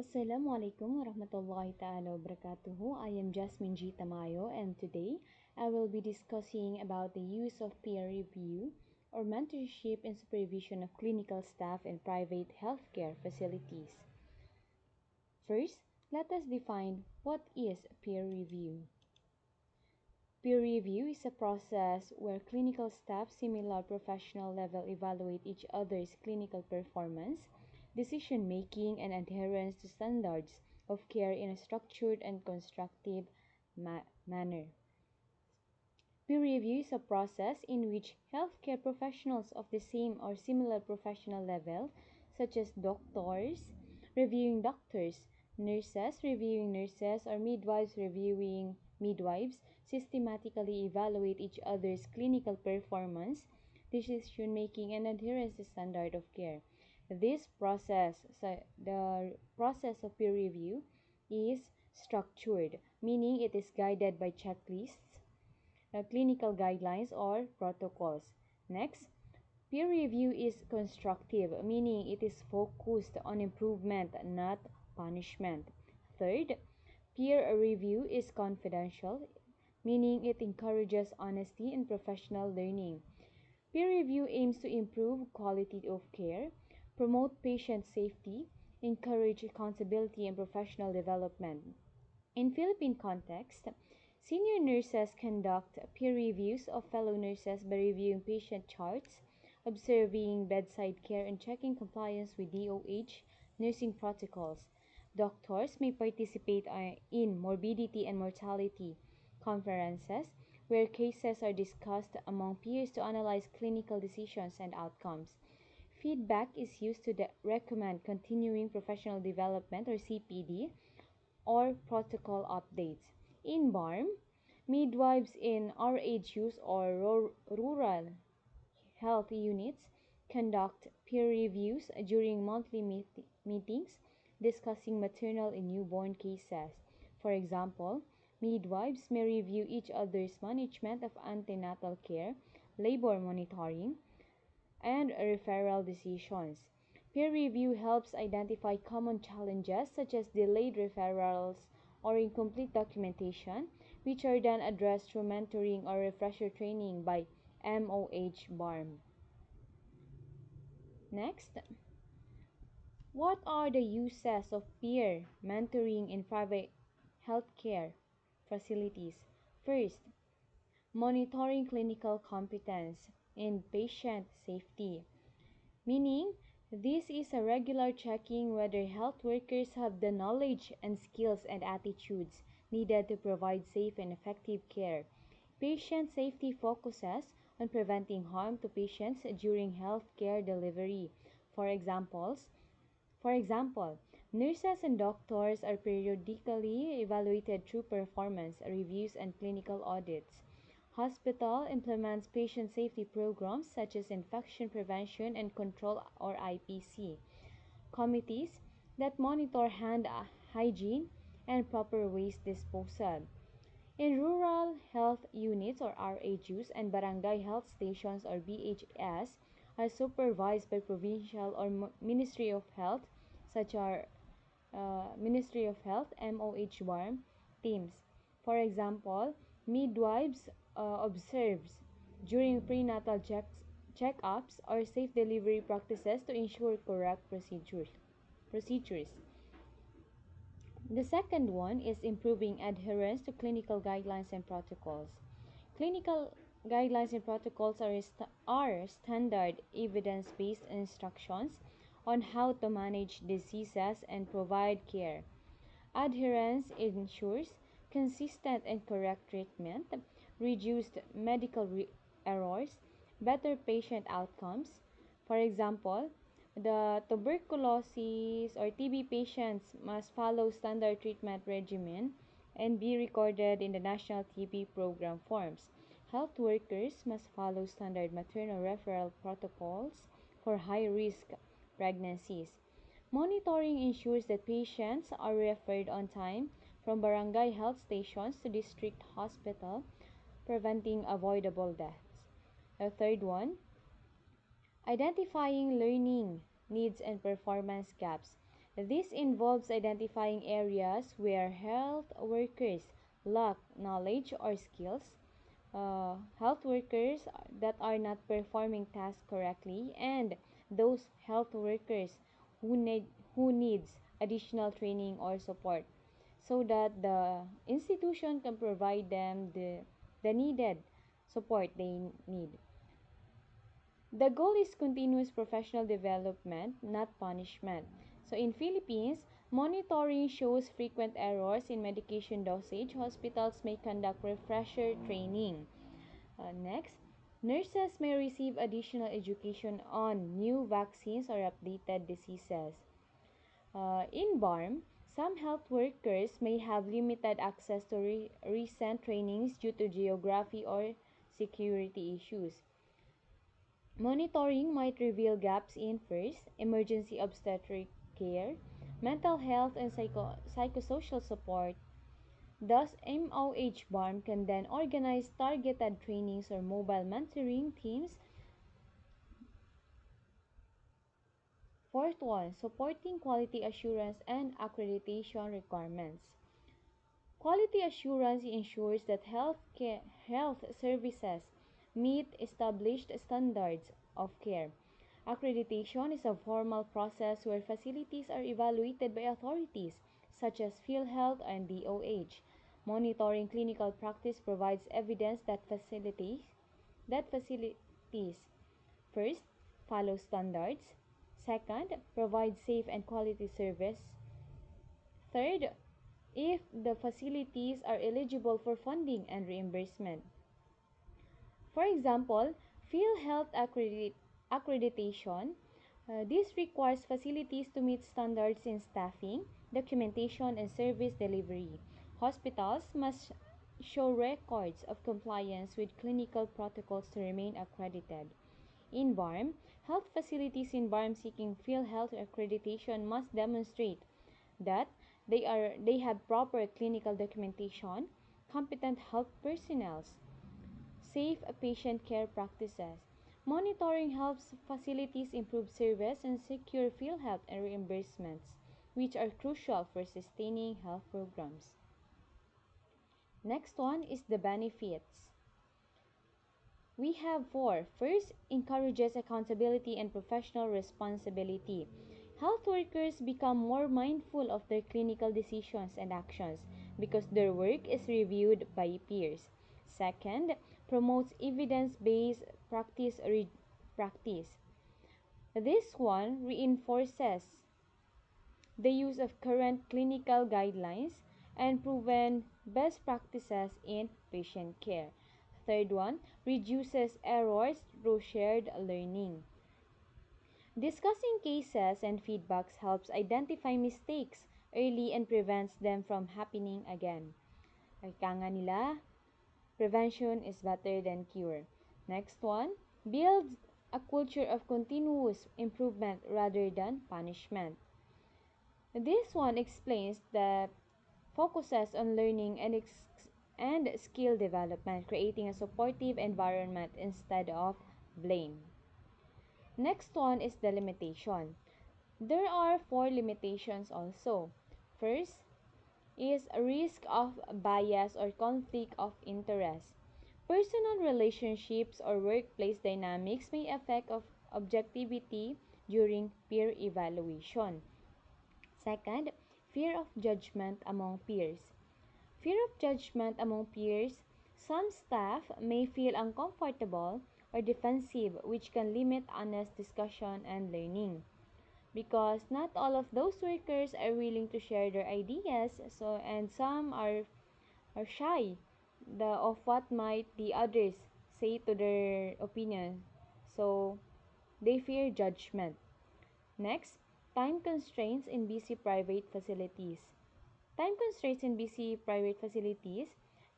Assalamualaikum warahmatullahi ta'ala wabarakatuh. I am Jasmine G. Tamayo and today I will be discussing about the use of peer review or mentorship and supervision of clinical staff in private healthcare facilities. First, let us define what is peer review. Peer review is a process where clinical staff similar professional level evaluate each other's clinical performance, decision making, and adherence to standards of care in a structured and constructive manner. Peer review is a process in which healthcare professionals of the same or similar professional level, such as doctors reviewing doctors, nurses reviewing nurses, or midwives reviewing midwives, systematically evaluate each other's clinical performance, decision making, and adherence to standard of care. The process of peer review is structured, meaning it is guided by checklists, clinical guidelines, or protocols. Next, peer review is constructive, meaning it is focused on improvement, not punishment. Third, peer review is confidential, meaning it encourages honesty and professional learning. Peer review aims to improve quality of care, promote patient safety, encourage accountability and professional development. In Philippine context, senior nurses conduct peer reviews of fellow nurses by reviewing patient charts, observing bedside care, and checking compliance with DOH nursing protocols. Doctors may participate in morbidity and mortality conferences where cases are discussed among peers to analyze clinical decisions and outcomes. Feedback is used to recommend continuing professional development or CPD or protocol updates. In BARM, midwives in RHUs or rural health units conduct peer reviews during monthly meetings discussing maternal and newborn cases. For example, midwives may review each other's management of antenatal care, labor monitoring, and referral decisions. Peer review helps identify common challenges such as delayed referrals or incomplete documentation, which are then addressed through mentoring or refresher training by MOH BARM. Next, what are the uses of peer mentoring in private healthcare facilities? First, monitoring clinical competence and patient safety, meaning this is a regular checking whether health workers have the knowledge and skills and attitudes needed to provide safe and effective care. Patient safety focuses on preventing harm to patients during healthcare delivery. For examples, for example, nurses and doctors are periodically evaluated through performance reviews and clinical audits. Hospital implements patient safety programs such as infection prevention and control or IPC. Committees that monitor hand hygiene and proper waste disposal. In rural health units or RHUs and barangay health stations or BHS are supervised by provincial or Ministry of Health such as Ministry of Health MOH BARM teams. For example, midwives observes during prenatal checkups or safe delivery practices to ensure correct procedures. The second one is improving adherence to clinical guidelines and protocols. Clinical guidelines and protocols are standard evidence-based instructions on how to manage diseases and provide care. Adherence ensures consistent and correct treatment, reduced medical errors, better patient outcomes. For example, the tuberculosis or TB patients must follow standard treatment regimen and be recorded in the National TB Program forms. Health workers must follow standard maternal referral protocols for high-risk pregnancies. Monitoring ensures that patients are referred on time from barangay health stations to district hospital, preventing avoidable deaths. The third one, identifying learning needs and performance gaps. This involves identifying areas where health workers lack knowledge or skills, health workers that are not performing tasks correctly, and those health workers who needs additional training or support so that the institution can provide them the needed support they need. The goal is continuous professional development, not punishment. So in Philippines, monitoring shows frequent errors in medication dosage. Hospitals may conduct refresher training. Next, nurses may receive additional education on new vaccines or updated diseases. In BARM, some health workers may have limited access to recent trainings due to geography or security issues. Monitoring might reveal gaps in first, emergency obstetric care, mental health and psychosocial support. Thus, MOH BARM can then organize targeted trainings or mobile mentoring teams. Fourth one, supporting quality assurance and accreditation requirements. Quality assurance ensures that health services meet established standards of care. Accreditation is a formal process where facilities are evaluated by authorities such as PhilHealth and DOH. Monitoring clinical practice provides evidence that facilities first follow standards, second provide safe and quality service, third if the facilities are eligible for funding and reimbursement. For example, PhilHealth accreditation. This requires facilities to meet standards in staffing, documentation, and service delivery. Hospitals must show records of compliance with clinical protocols to remain accredited. In BARM, health facilities in BARM seeking PhilHealth accreditation must demonstrate that they have proper clinical documentation, competent health personnel, safe patient care practices. Monitoring helps facilities improve service and secure field health and reimbursements, which are crucial for sustaining health programs. Next one is the benefits. We have four. First, encourages accountability and professional responsibility. Health workers become more mindful of their clinical decisions and actions because their work is reviewed by peers. Second, promotes evidence-based practice. This one reinforces the use of current clinical guidelines and proven best practices in patient care. Third one, reduces errors through shared learning. Discussing cases and feedbacks helps identify mistakes early and prevents them from happening again. Ika nga nila, prevention is better than cure. Next one, builds a culture of continuous improvement rather than punishment. This one explains that focuses on learning and skill development, creating a supportive environment instead of blame. Next one is the limitation. There are four limitations also. First is a risk of bias or conflict of interest. Personal relationships or workplace dynamics may affect objectivity during peer evaluation. Second, fear of judgment among peers. Fear of judgment among peers. Some staff may feel uncomfortable or defensive, which can limit honest discussion and learning. Because not all of those workers are willing to share their ideas, and some are shy of what might the others say to their opinion. So they fear judgment. Next, time constraints in busy private facilities. Time constraints in busy private facilities.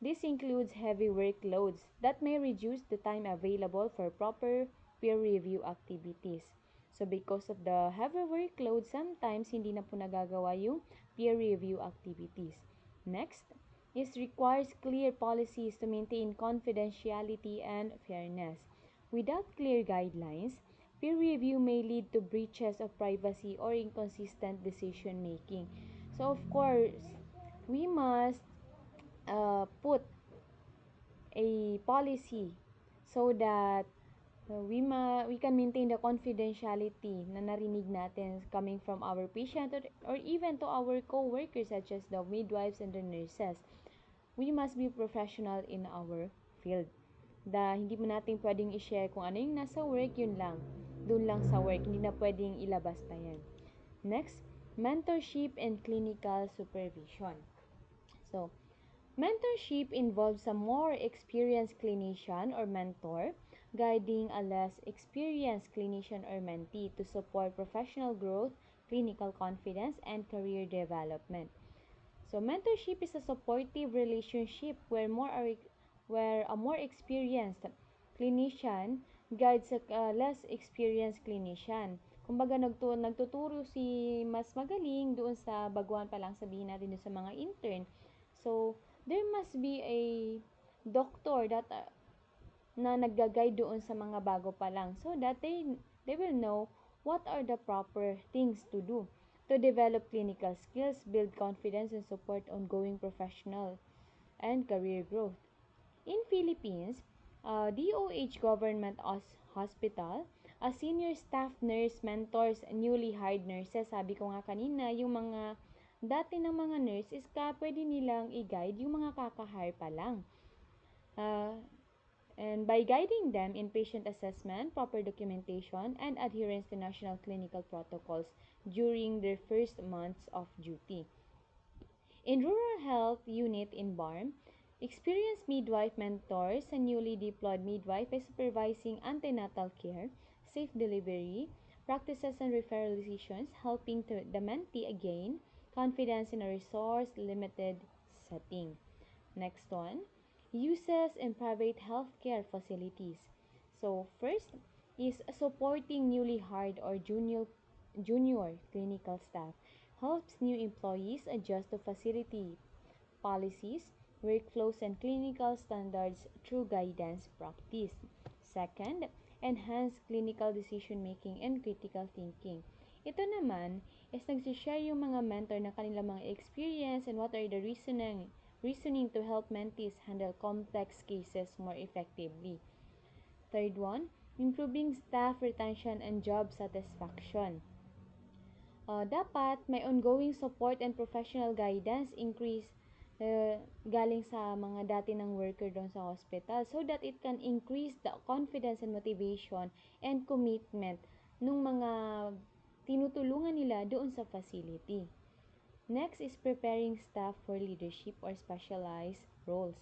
This includes heavy workloads that may reduce the time available for proper peer review activities. So because of the heavy workload, sometimes hindi na po nagagawa yung peer review activities. Next is requires clear policies to maintain confidentiality and fairness. Without clear guidelines, peer review may lead to breaches of privacy or inconsistent decision making. So of course, we must put a policy so that we can maintain the confidentiality na narinig natin coming from our patient, or even to our co-workers such as the midwives and the nurses. We must be professional in our field. Hindi mo natin pwedeng i-share kung ano yung nasa work, yun lang. Doon lang sa work, hindi na pwedeng ilabas pa yan. Next, mentorship and clinical supervision. So, mentorship involves a more experienced clinician or mentor guiding a less experienced clinician or mentee to support professional growth, clinical confidence, and career development. So, mentorship is a supportive relationship where a more experienced clinician guides a less experienced clinician. Kumbaga, nagtuturo si mas magaling doon sa baguhan pa lang, sabihin natin doon sa mga intern. So, there must be a doctor that na nagga-guide doon sa mga bago pa lang so that they will know what are the proper things to do to develop clinical skills, build confidence, and support ongoing professional and career growth. In Philippines, DOH Government Hospital, a senior staff nurse mentors newly hired nurses. Sabi ko nga kanina, yung mga dati ng mga nurse is pwede nilang i-guide yung mga kaka-hire pa lang. And by guiding them in patient assessment, proper documentation, and adherence to national clinical protocols during their first months of duty. In Rural Health Unit in BARM, experienced midwife mentors a newly deployed midwife by supervising antenatal care, safe delivery, practices and referral decisions, helping the mentee gain confidence in a resource-limited setting. Next one, uses in private healthcare facilities. So first is supporting newly hired or junior clinical staff. Helps new employees adjust to facility policies, workflows, and clinical standards through guidance practice. Second, enhance clinical decision-making and critical thinking. Ito naman is nagsishare yung mga mentor na kanilang mga experience and what are the reasoning to help mentees handle complex cases more effectively. Third one, improving staff retention and job satisfaction. Dapat may ongoing support and professional guidance increase galing sa mga dati ng worker doon sa hospital so that it can increase the confidence and motivation and commitment ng mga tinutulungan nila doon sa facility. Next is preparing staff for leadership or specialized roles.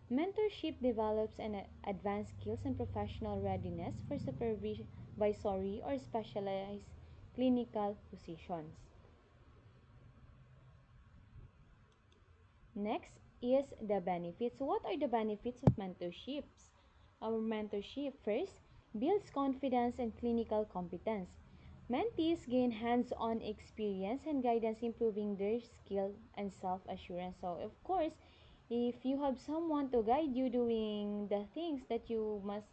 Mentorship develops an advanced skills and professional readiness for supervisory or specialized clinical positions. Next is the benefits. What are the benefits of mentorships? Our mentorship first builds confidence and clinical competence. Mentees gain hands-on experience and guidance, improving their skill and self-assurance. So, of course, if you have someone to guide you doing the things that you must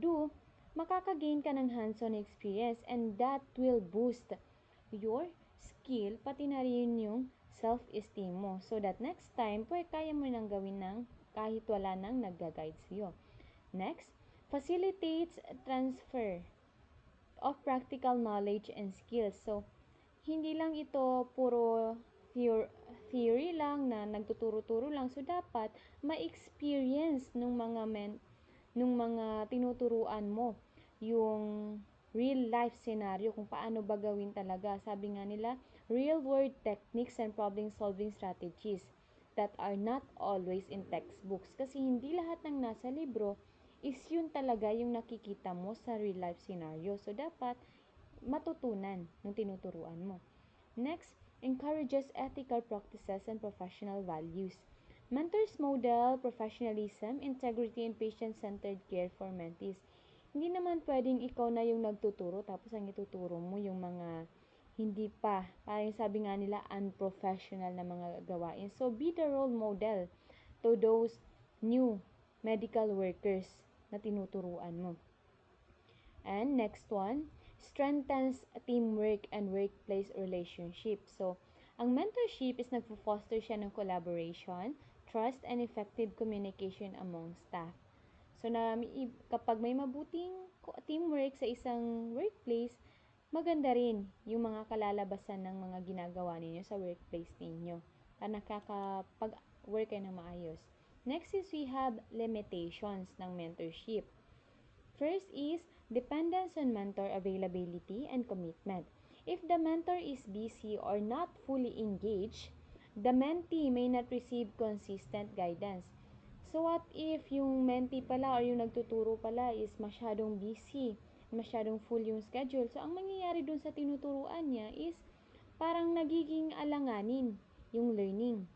do, makakagain ka ng hands-on experience and that will boost your skill, pati na rin yung self-esteem mo. So that next time, kaya mo nang gawin ng kahit wala nang nagga-guide sa'yo. Next, facilitates transfer of practical knowledge and skills. So, hindi lang ito puro theory lang na nagtuturo-turo lang. So, dapat ma-experience nung mga tinuturuan mo yung real life scenario kung paano ba gawin talaga. Sabi nga nila, real world techniques and problem solving strategies that are not always in textbooks. Kasi hindi lahat ng nasa libro is yun talaga yung nakikita mo sa real life scenario. So, dapat matutunan ng tinuturuan mo. Next, encourages ethical practices and professional values. Mentors model professionalism, integrity, and patient-centered care for mentees. Hindi naman pwedeng ikaw na yung nagtuturo tapos ang ituturo mo yung mga hindi pa, parang sabi nga nila, unprofessional na mga gawain. So, be the role model to those new medical workers na tinuturuan mo. And next one, strengthens teamwork and workplace relationship. So, ang mentorship is nagpo-foster siya ng collaboration, trust, and effective communication among staff. So, kapag may mabuting teamwork sa isang workplace, maganda rin yung mga kalalabasan ng mga ginagawa ninyo sa workplace ninyo. Para nakakapag-work kayo ng maayos. Next is we have limitations ng mentorship. First is dependence on mentor availability and commitment. If the mentor is busy or not fully engaged, the mentee may not receive consistent guidance. So what if yung mentee pala or yung nagtuturo pala is masyadong busy, masyadong full yung schedule? So ang mangyayari dun sa tinuturuan niya is parang nagiging alanganin yung learning.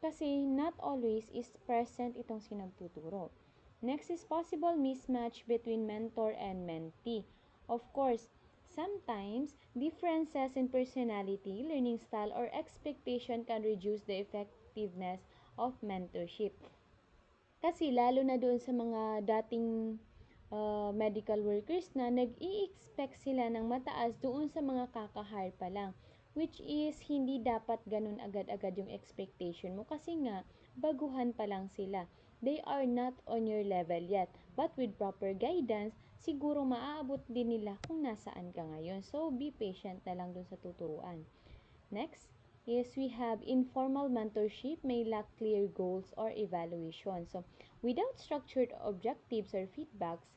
Kasi not always is present itong sinagtuturo. Next is possible mismatch between mentor and mentee. Of course, sometimes differences in personality, learning style, or expectation can reduce the effectiveness of mentorship. Kasi lalo na doon sa mga dating medical workers na nag-i-expect sila ng mataas doon sa mga kaka-hire pa lang. Which is, hindi dapat ganun agad-agad yung expectation mo kasi nga, baguhan pa lang sila. They are not on your level yet. But with proper guidance, siguro maaabot din nila kung nasaan ka ngayon. So, be patient na lang dun sa tuturuan. Next is we have informal mentorship may lack clear goals or evaluation. So, without structured objectives or feedbacks,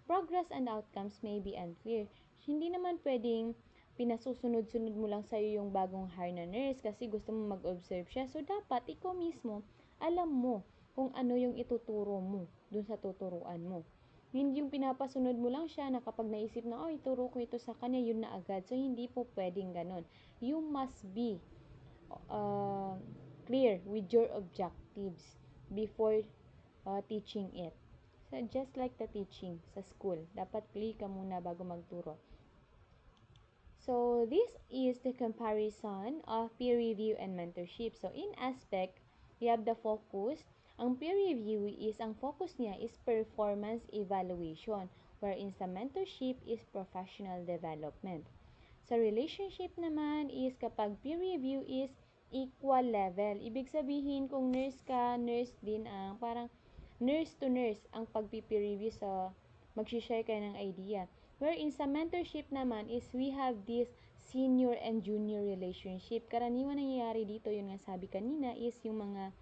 progress and outcomes may be unclear. Hindi naman pwedeng pinasusunod-sunod mo lang sa'yo yung bagong hire na nurse kasi gusto mo mag-observe siya. So, dapat ikaw mismo, alam mo kung ano yung ituturo mo dun sa tuturuan mo. Hindi yung pinapasunod mo lang siya na kapag naisip na, oh, ituro ko ito sa kanya, yun na agad. So, hindi po pwedeng ganun. You must be clear with your objectives before teaching it. So, just like the teaching sa school, dapat clear ka muna bago magturo. So, this is the comparison of peer review and mentorship. So, in aspect, we have the focus. Ang peer review is, ang focus niya is performance evaluation, wherein sa mentorship is professional development. Sa relationship naman is kapag peer review is equal level. Ibig sabihin kung nurse ka, nurse din ang parang nurse to nurse ang pag-peer review sa mag-share kayo ng idea. Wherein sa mentorship naman is we have this senior and junior relationship. Karaniwan nangyayari dito, yun nga sabi kanina, is yung mga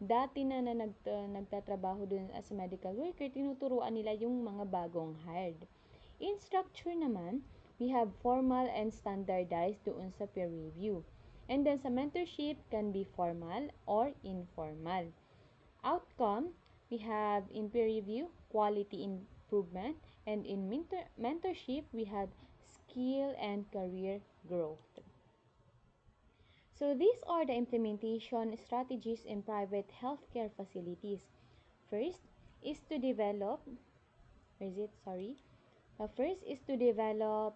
dati na nagtatrabaho dun as a medical worker, tinuturuan nila yung mga bagong hired. In structure naman, we have formal and standardized doon sa peer review. And then sa mentorship can be formal or informal. Outcome, we have in peer review, quality improvement, and in mentorship, we have skill and career growth. So these are the implementation strategies in private healthcare facilities. First is to develop, First is to develop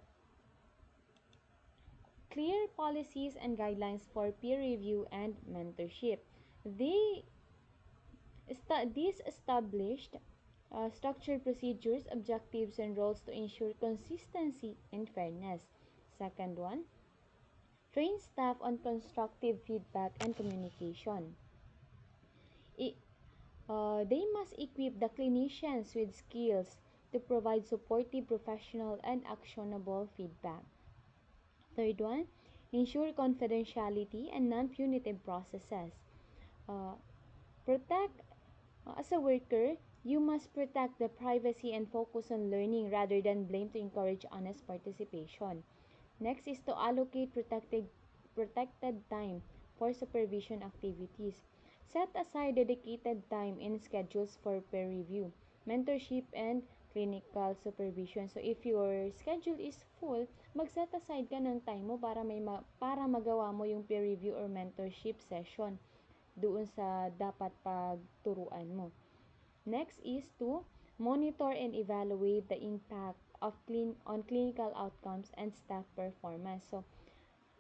clear policies and guidelines for peer review and mentorship. These established structured procedures, objectives, and roles to ensure consistency and fairness. Second one, train staff on constructive feedback and communication. They must equip the clinicians with skills to provide supportive, professional, and actionable feedback. Third one, ensure confidentiality and non-punitive processes. Uh, protect, as a worker, you must protect the privacy and focus on learning rather than blame to encourage honest participation. Next is to allocate protected time for supervision activities. Set aside dedicated time in schedules for peer review, mentorship, and clinical supervision. So if your schedule is full, mag-set aside ka ng time mo para para magawa mo yung peer review or mentorship session doon sa dapat pagturuan mo. Next is to monitor and evaluate the impact of on clinical outcomes and staff performance. So,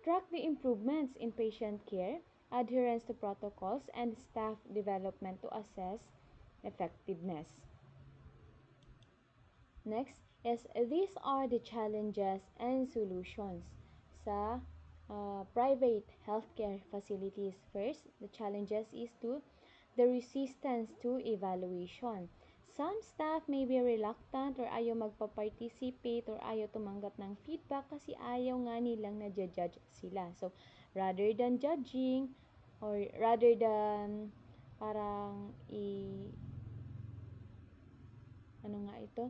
track the improvements in patient care, adherence to protocols, and staff development to assess effectiveness. Next Yes, these are the challenges and solutions sa private healthcare facilities. First, the challenges is to the resistance to evaluation. Some staff may be reluctant or ayaw magpa-participate or ayaw tumanggap ng feedback kasi ayaw nga nilang na-judge sila. So, rather than judging or rather than parang ano nga ito?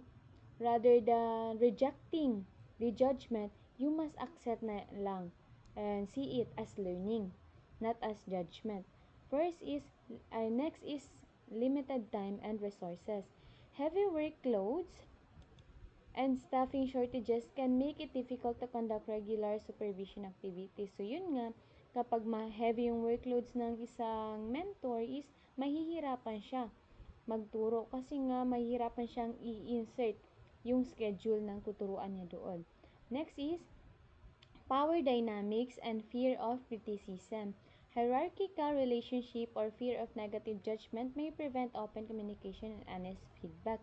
Rather than rejecting the judgment, you must accept na lang and see it as learning, not as judgment. Next is limited time and resources. Heavy workloads and staffing shortages can make it difficult to conduct regular supervision activities. So, yun nga, kapag ma-heavy yung workloads ng isang mentor is mahihirapan siya magturo kasi nga mahihirapan siyang i-insert yung schedule ng tuturuan niya doon. Next is power dynamics and fear of criticism. Hierarchical relationship or fear of negative judgment may prevent open communication and honest feedback.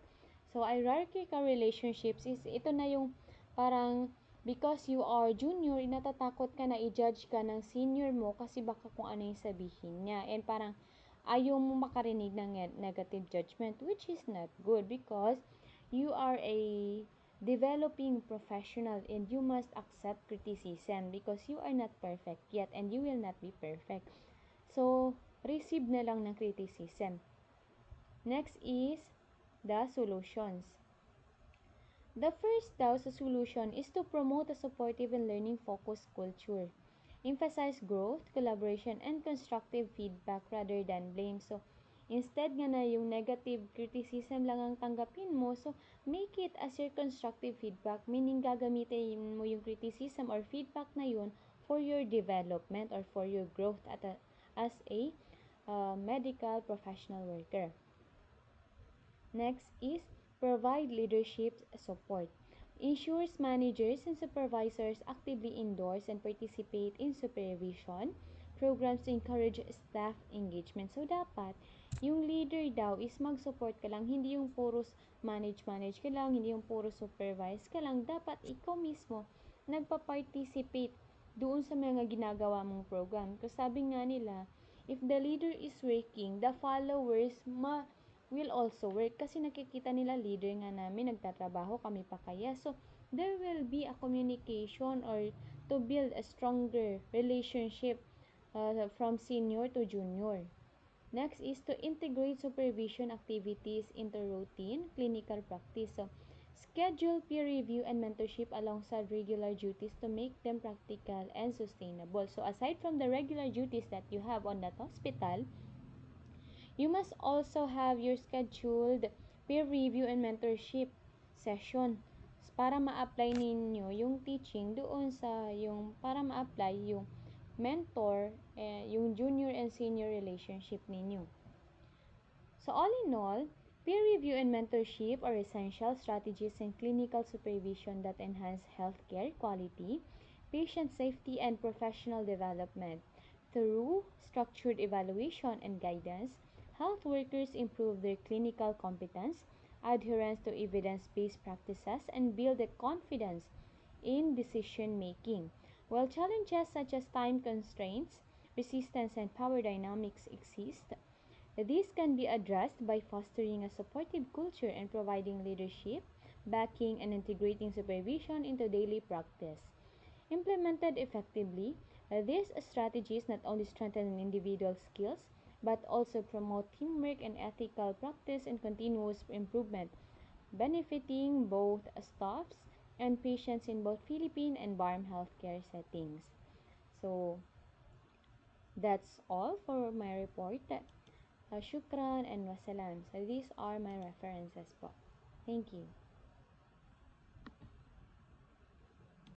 So, hierarchical relationships is ito na yung parang because you are junior, natatakot ka na i-judge ka ng senior mo kasi baka kung ano yung sabihin niya. And parang ayaw mo makarinig ng negative judgment, which is not good because you are a developing professional and you must accept criticism because you are not perfect yet and you will not be perfect. So, receive na lang ng criticism. Next is the solutions. The first daw sa solution is to promote a supportive and learning-focused culture. Emphasize growth, collaboration, and constructive feedback rather than blame. So, instead nga na yung negative criticism lang ang tanggapin mo, so make it as your constructive feedback, meaning gagamitin mo yung criticism or feedback na yun for your development or for your growth as a medical professional worker. Next is provide leadership support. Ensures managers and supervisors actively endorse and participate in supervision programs to encourage staff engagement. So, dapat, yung leader daw is mag-support ka lang, hindi yung puros manage ka lang, hindi yung puros supervise ka lang. Dapat ikaw mismo nagpa-participate doon sa mga ginagawa mong program. Kasi sabi nga nila, if the leader is working, the followers will also work kasi nakikita nila leader nga namin nagtatrabaho kami pa kaya, so there will be a communication or to build a stronger relationship from senior to junior. Next is to integrate supervision activities into routine clinical practice. So, schedule peer review and mentorship alongside regular duties to make them practical and sustainable. So, aside from the regular duties that you have on that hospital, you must also have your scheduled peer review and mentorship session para ma-apply ninyo yung teaching doon sa yung para ma-apply yung mentor, yung junior and senior relationship ninyo. So all in all, peer review and mentorship are essential strategies in clinical supervision that enhance healthcare quality, patient safety, and professional development. Through structured evaluation and guidance, health workers improve their clinical competence, adherence to evidence-based practices, and build a confidence in decision making. While challenges such as time constraints, resistance, and power dynamics exist, these can be addressed by fostering a supportive culture and providing leadership, backing, and integrating supervision into daily practice. Implemented effectively, these strategies not only strengthen individual skills but also promote teamwork and ethical practice and continuous improvement, benefiting both staffs and patients in both Philippine and BARM healthcare settings. So, that's all for my report. Shukran and wasalam. So, these are my references po. Thank you.